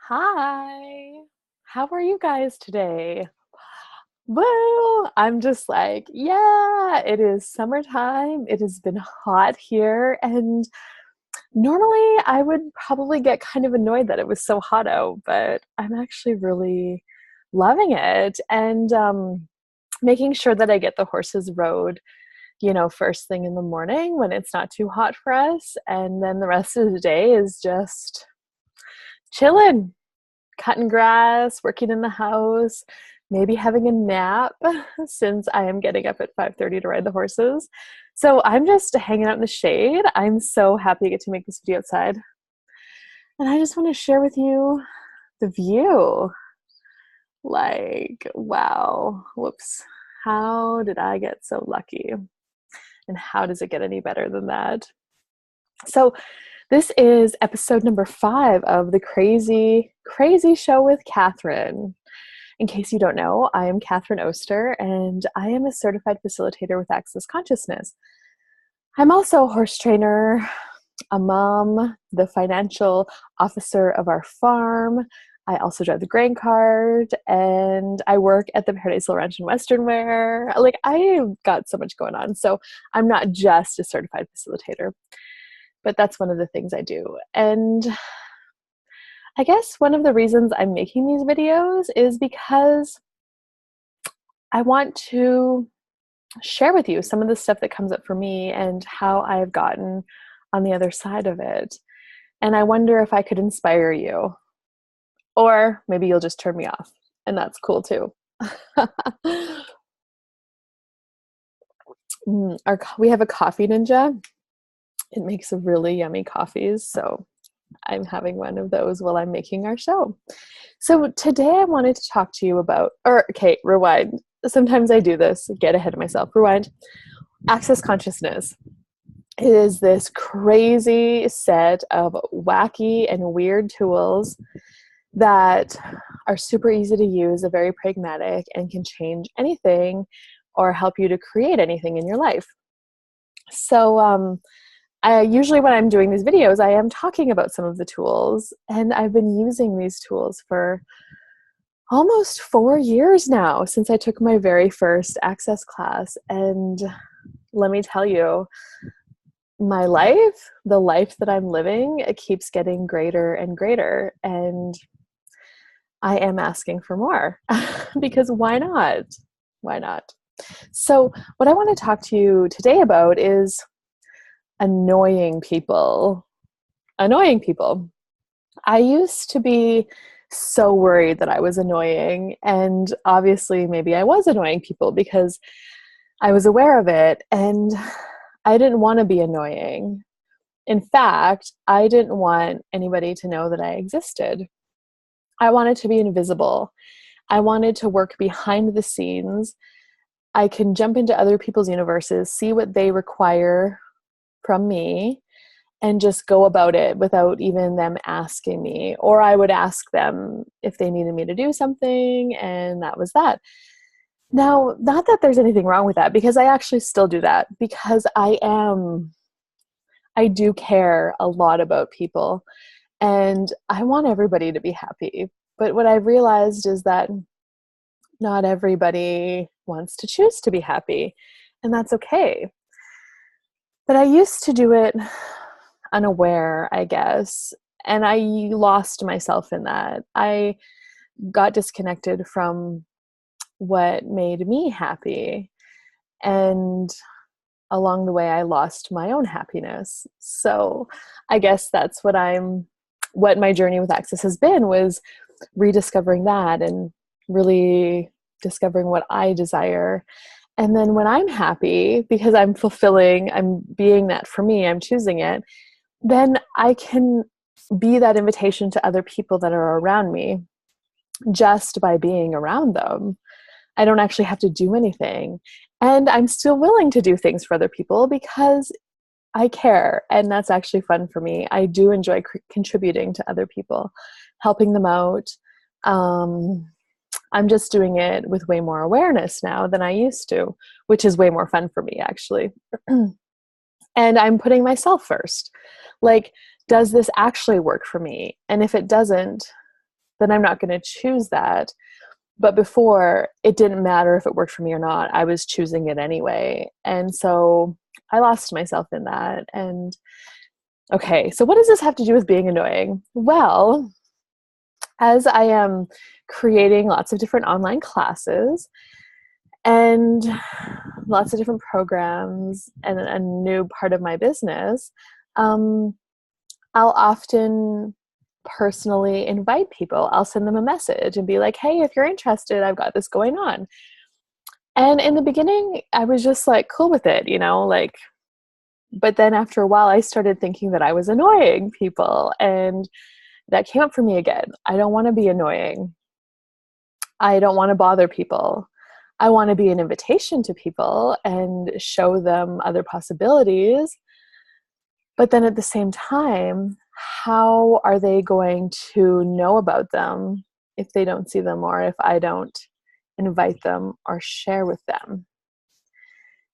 Hi. How are you guys today? Well, I'm just like, yeah, it is summertime. It has been hot here. And normally I would probably get kind of annoyed that it was so hot out, but I'm actually really loving it and making sure that I get the horses rode, first thing in the morning when it's not too hot for us. And then the rest of the day is just chilling, cutting grass, working in the house, maybe having a nap since I am getting up at 5:30 to ride the horses. So I'm just hanging out in the shade. I'm so happy to get to make this video outside. And I just want to share with you the view. Like, wow, whoops. How did I get so lucky? And how does it get any better than that? So this is episode number 5 of the KrAzY Show with Katherine. In case you don't know, I am Katherine Oster, and I am a certified facilitator with Access Consciousness. I'm also a horse trainer, a mom, the financial officer of our farm. I also drive the grain cart, and I work at the Paradise Ranch in Western Wear. Like, I've got so much going on. So I'm not just a certified facilitator, but that's one of the things I do. And I guess one of the reasons I'm making these videos is because I want to share with you some of the stuff that comes up for me and how I've gotten on the other side of it. And I wonder if I could inspire you. Or maybe you'll just turn me off, and that's cool too. We have a coffee ninja. It makes really yummy coffees, so I'm having one of those while I'm making our show. So today I wanted to talk to you about, okay, rewind. Sometimes I do this, get ahead of myself. Rewind. Access consciousness is this crazy set of wacky and weird tools that are super easy to use, are very pragmatic, and can change anything or help you to create anything in your life. So I usually, when I'm doing these videos, I am talking about some of the tools, and I've been using these tools for almost 4 years now, since I took my very first Access class. And let me tell you, my life, the life that I'm living, it keeps getting greater and greater, and I am asking for more because why not? Why not? So what I want to talk to you today about is annoying people. Annoying people. I used to be so worried that I was annoying, and obviously maybe I was annoying people because I was aware of it, and I didn't want to be annoying. In fact, I didn't want anybody to know that I existed. I wanted to be invisible. I wanted to work behind the scenes. I can jump into other people's universes, see what they require from me, and just go about it without even them asking me. Or I would ask them if they needed me to do something, and that was that. Now, not that there's anything wrong with that, because I actually still do that, because I do care a lot about people, and I want everybody to be happy. But what I've realized is that not everybody wants to choose to be happy, and that's okay. But I used to do it unaware, I guess, and I lost myself in that. I got disconnected from what made me happy, and along the way I lost my own happiness. So I guess that's what my journey with Access has been, was rediscovering that and really discovering what I desire. And then when I'm happy, because I'm being that for me, I'm choosing it, then I can be that invitation to other people that are around me just by being around them. I don't actually have to do anything. And I'm still willing to do things for other people because I care, and that's actually fun for me. I do enjoy contributing to other people, helping them out. I'm just doing it with way more awareness now than I used to, which is way more fun for me, actually. And I'm putting myself first. Like, does this actually work for me? And if it doesn't, then I'm not going to choose that. But before, it didn't matter if it worked for me or not. I was choosing it anyway. And so I lost myself in that. And okay, so what does this have to do with being annoying? Well, as I am creating lots of different online classes and lots of different programs and a new part of my business, I'll often personally invite people. I'll send them a message and be like, hey, if you're interested, I've got this going on. And in the beginning, I was just like cool with it, like, but then after a while, I started thinking that I was annoying people, and that came up for me again. I don't want to be annoying. I don't want to bother people. I want to be an invitation to people and show them other possibilities. But then at the same time, how are they going to know about them if they don't see them, or if I don't invite them or share with them?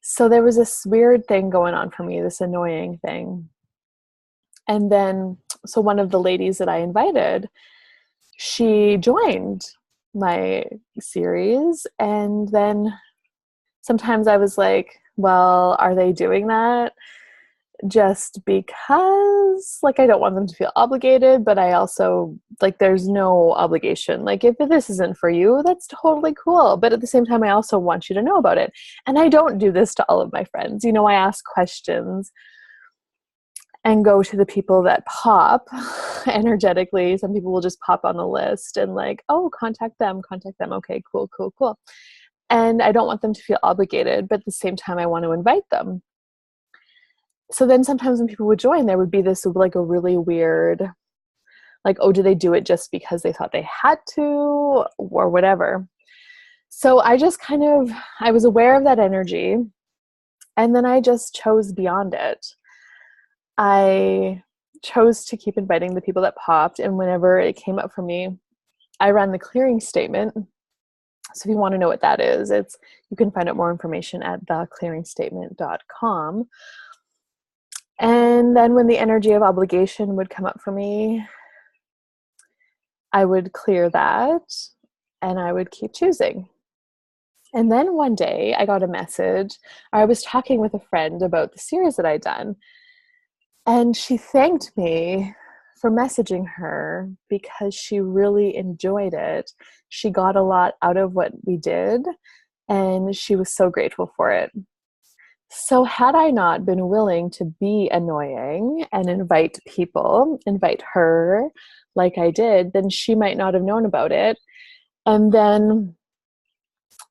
So there was this weird thing going on for me, this annoying thing. And then, so one of the ladies that I invited, she joined my series. And then sometimes I was like, well, are they doing that just because, like, I don't want them to feel obligated, but I also, like, there's no obligation. Like, if this isn't for you, that's totally cool. But at the same time, I also want you to know about it. And I don't do this to all of my friends. I ask questions and go to the people that pop energetically. Some people will just pop on the list and like, oh, contact them. Okay, cool. And I don't want them to feel obligated, but at the same time, I want to invite them. So then sometimes when people would join, there would be this like a really weird, like, oh, do they do it just because they thought they had to or whatever? So I just I was aware of that energy, and then I just chose beyond it. I chose to keep inviting the people that popped, and whenever it came up for me, I ran the clearing statement. So if you want to know what that is, you can find out more information at theclearingstatement.com. And then when the energy of obligation would come up for me, I would clear that and I would keep choosing. And then one day I got a message, or I was talking with a friend about the series that I'd done, and she thanked me for messaging her because she really enjoyed it. She got a lot out of what we did, and she was so grateful for it. So had I not been willing to be annoying and invite her like I did, then she might not have known about it. And then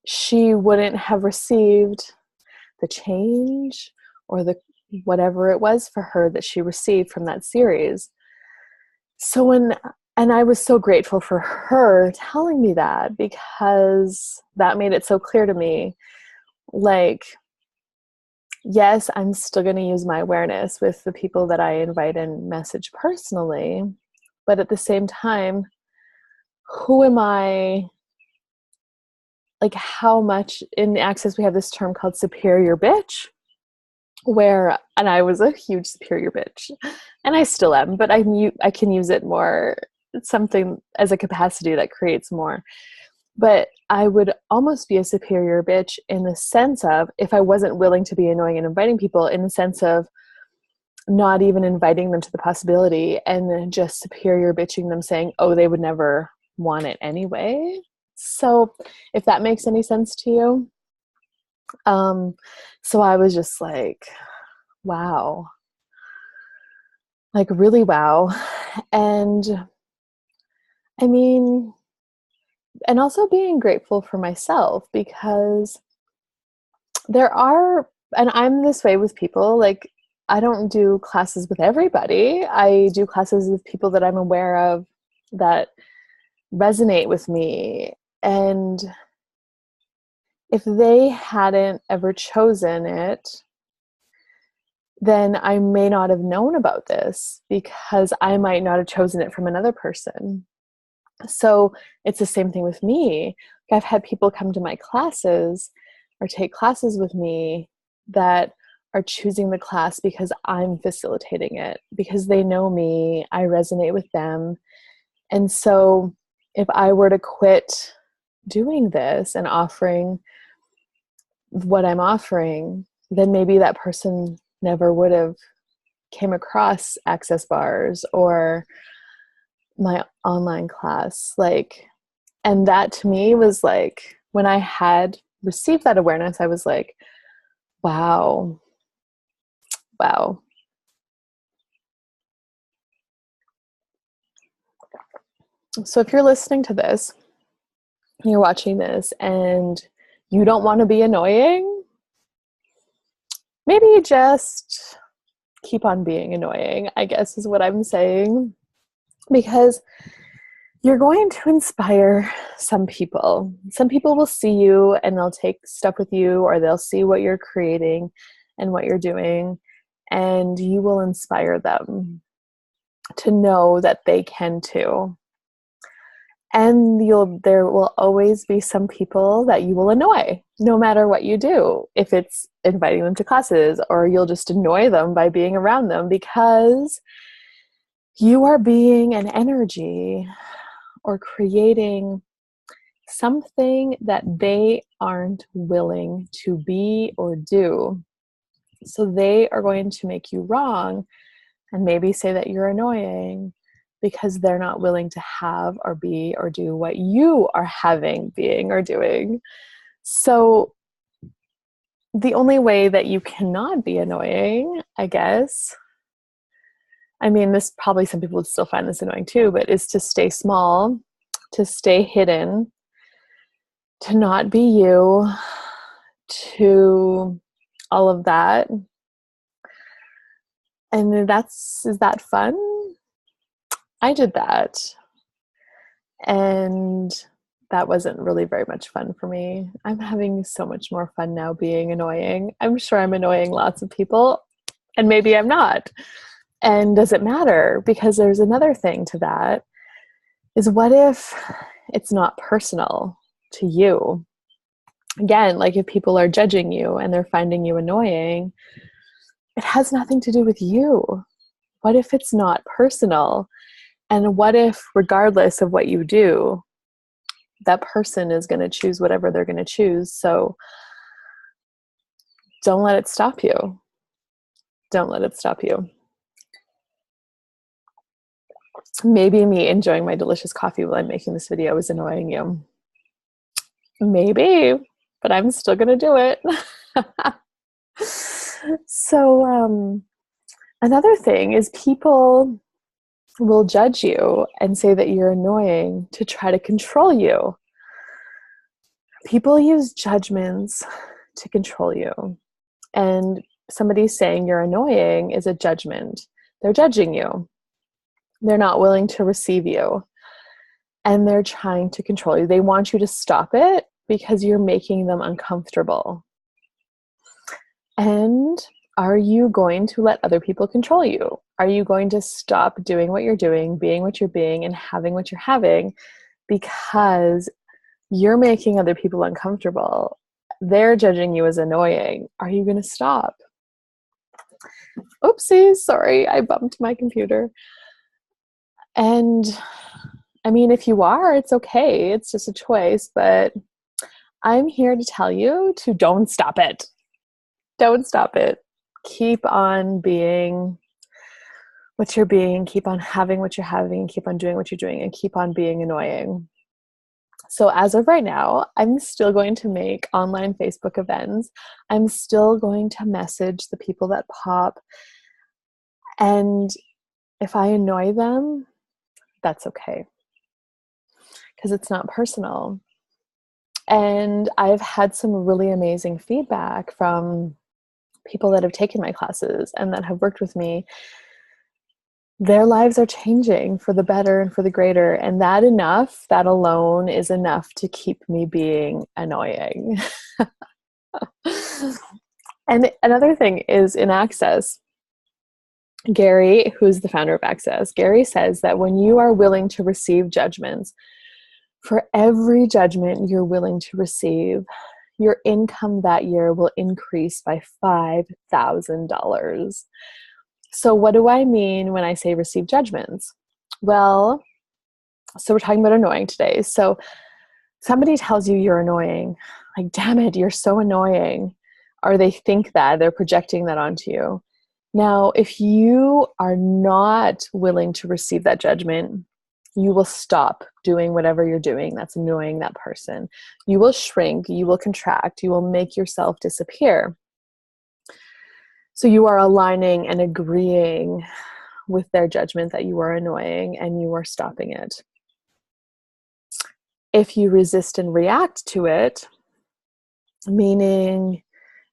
she wouldn't have received the change or the whatever it was for her that she received from that series. And I was so grateful for her telling me that, because that made it so clear to me, like, yes, I'm still going to use my awareness with the people that I invite and message personally, but at the same time, who am I? Like, how much in Access we have this term called superior bitch, and I was a huge superior bitch, and I still am, but I can use it more. It's something as a capacity that creates more. But I would almost be a superior bitch in the sense of, if I wasn't willing to be annoying and inviting people, in the sense of not even inviting them to the possibility and then just superior bitching them, saying, oh, they would never want it anyway. So if that makes any sense to you. So I was just like, wow, like really wow. And I mean, and also being grateful for myself, because and I'm this way with people, like, I don't do classes with everybody. I do classes with people that I'm aware of that resonate with me. And if they hadn't ever chosen it, then I may not have known about this, because I might not have chosen it from another person. So it's the same thing with me. I've had people come to my classes or take classes with me that are choosing the class because I'm facilitating it, because they know me, I resonate with them. And so if I were to quit doing this and offering what I'm offering, then maybe that person never would have came across access bars or my online class. Like, and that to me was like, when I had received that awareness, I was like, wow. So if you're listening to this, you're watching this, and you don't want to be annoying, maybe just keep on being annoying, I guess is what I'm saying. Because you're going to inspire some people. Some people will see you and they'll take stuff with you, or they'll see what you're creating and what you're doing, and you will inspire them to know that they can too. And there will always be some people that you will annoy, no matter what you do. If it's inviting them to classes, or you'll just annoy them by being around them, because you are being an energy or creating something that they aren't willing to be or do. So they are going to make you wrong and maybe say that you're annoying, because they're not willing to have or be or do what you are having, being, or doing. So the only way that you cannot be annoying, I guess, I mean, this probably some people would still find this annoying too, but is to stay small, to stay hidden, to not be you, to all of that. And is that fun? I did that. And that wasn't really very much fun for me. I'm having so much more fun now being annoying. I'm sure I'm annoying lots of people, and maybe I'm not. And does it matter? Because there's another thing to that, is what if it's not personal to you? Again, like if people are judging you and they're finding you annoying, it has nothing to do with you. What if it's not personal? And what if, regardless of what you do, that person is going to choose whatever they're going to choose? So don't let it stop you. Don't let it stop you. Maybe me enjoying my delicious coffee while I'm making this video is annoying you. Maybe, but I'm still going to do it. So another thing is, people will judge you and say that you're annoying to try to control you. People use judgments to control you. And somebody saying you're annoying is a judgment. They're judging you. They're not willing to receive you. And they're trying to control you. They want you to stop it because you're making them uncomfortable. And are you going to let other people control you? Are you going to stop doing what you're doing, being what you're being, and having what you're having because you're making other people uncomfortable? They're judging you as annoying. Are you going to stop? Oopsies, sorry, I bumped my computer. And I mean, if you are, it's okay. It's just a choice. But I'm here to tell you to don't stop it. Don't stop it. Keep on being what you're being. Keep on having what you're having. Keep on doing what you're doing. And keep on being annoying. So as of right now, I'm still going to make online Facebook events. I'm still going to message the people that pop. And if I annoy them, that's okay, because it's not personal. And I've had some really amazing feedback from people that have taken my classes and that have worked with me. Their lives are changing for the better and for the greater. And that alone is enough to keep me being annoying. And another thing is, in Access, Gary, who's the founder of Access, Gary says that when you are willing to receive judgments, for every judgment you're willing to receive, your income that year will increase by $5,000. So what do I mean when I say receive judgments? Well, So we're talking about annoying today. So somebody tells you you're annoying, like, damn it, you're so annoying. Or they think that, they're projecting that onto you. Now, if you are not willing to receive that judgment, you will stop doing whatever you're doing that's annoying that person. You will shrink, you will contract, you will make yourself disappear. So you are aligning and agreeing with their judgment that you are annoying, and you are stopping it. If you resist and react to it, meaning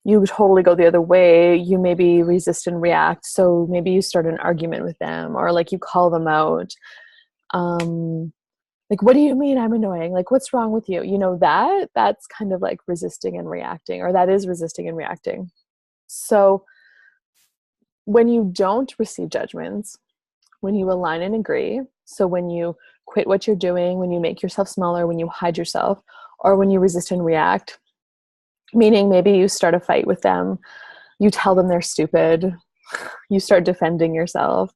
you totally go the other way, you maybe resist and react. So maybe you start an argument with them, or like you call them out. Like, what do you mean I'm annoying? Like, what's wrong with you? You know, that's kind of like resisting and reacting, or that is resisting and reacting. So when you don't receive judgments, when you align and agree, so when you quit what you're doing, when you make yourself smaller, when you hide yourself, or when you resist and react, meaning maybe you start a fight with them, you tell them they're stupid, you start defending yourself,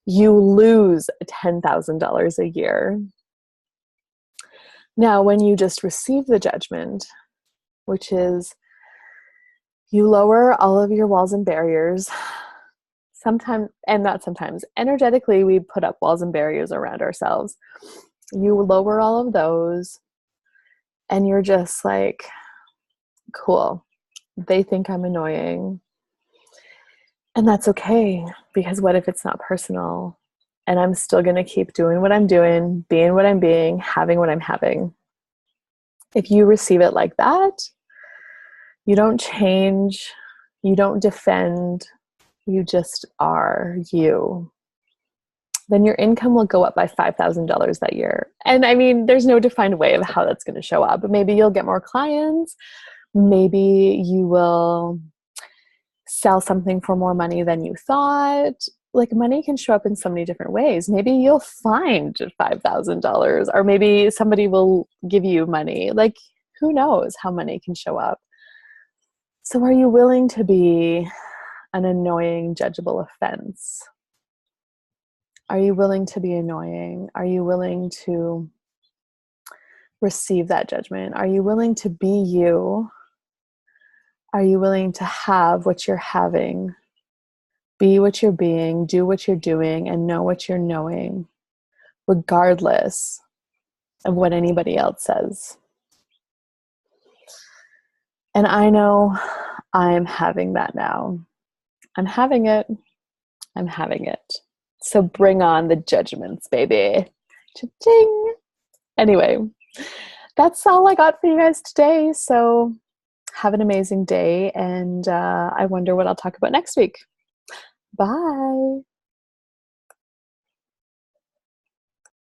you lose $10,000 a year. Now, when you just receive the judgment, which is you lower all of your walls and barriers, sometimes, and not sometimes, energetically, we put up walls and barriers around ourselves. You lower all of those, and you're just like, cool, they think I'm annoying. And that's okay, because what if it's not personal? And I'm still going to keep doing what I'm doing, being what I'm being, having what I'm having. If you receive it like that, you don't change, you don't defend, you just are you. Then your income will go up by $5,000 that year. And I mean, there's no defined way of how that's going to show up, but maybe you'll get more clients. Maybe you will sell something for more money than you thought. Like, money can show up in so many different ways. Maybe you'll find $5,000, or maybe somebody will give you money. Like, who knows how money can show up? So are you willing to be an annoying, judgeable offense? Are you willing to be annoying? Are you willing to receive that judgment? Are you willing to be you? Are you willing to have what you're having? Be what you're being, do what you're doing, and know what you're knowing, regardless of what anybody else says. And I know I'm having that now. I'm having it. I'm having it. So bring on the judgments, baby. Cha-ching. Anyway, that's all I got for you guys today. So have an amazing day, and I wonder what I'll talk about next week. Bye.